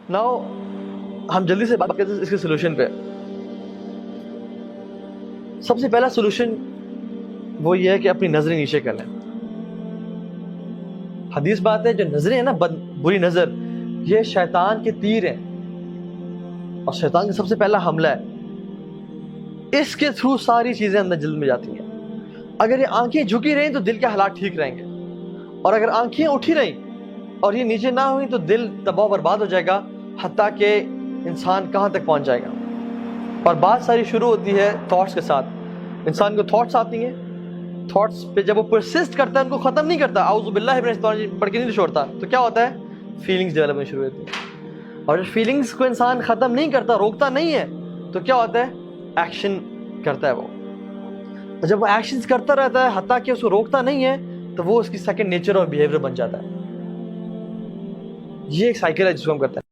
Now ہم جلدی سے بات کرتے ہیں اس کے سولوشن پہ. سب سے پہلا سولوشن وہ یہ ہے کہ اپنی نظریں نیچے کر لیں. حدیث بات ہے جو نظریں ہیں نا بری نظر یہ شیطان کے تیر ہیں اور شیطان کا سب سے پہلا حملہ ہے. اس کے تھرو ساری چیزیں اندر دل میں جاتی ہیں. اگر یہ آنکھیں جھکی رہیں تو دل کے حالات ٹھیک رہیں گے, اور اگر آنکھیں اٹھی رہیں اور یہ نیچے نہ ہوئی تو دل تباہ و برباد ہو جائے گا, حتیٰ کہ انسان کہاں تک پہنچ جائے گا. اور بات ساری شروع ہوتی ہے تھاٹس کے ساتھ. انسان کو تھاٹس آتی ہیں, تھاٹس پہ جب وہ پرسسٹ کرتا ہے ان کو ختم نہیں کرتا, اعوذ باللہ من الشیطان الرجیم پڑھ کے نہیں چھوڑتا, تو کیا ہوتا ہے فیلنگز ڈیولپ ہونا شروع ہوتی ہیں. اور جب فیلنگز کو انسان ختم نہیں کرتا, روکتا نہیں ہے, تو کیا ہوتا ہے ایکشن کرتا ہے وہ. اور جب وہ ایکشنز کرتا رہتا ہے حتیٰ کہ اس کو روکتا نہیں ہے, تو وہ اس کی سیکنڈ نیچر اور بیہیویئر بن جاتا ہے. یہ ایک سائیکل ہے جس کو ہم کرتے ہیں.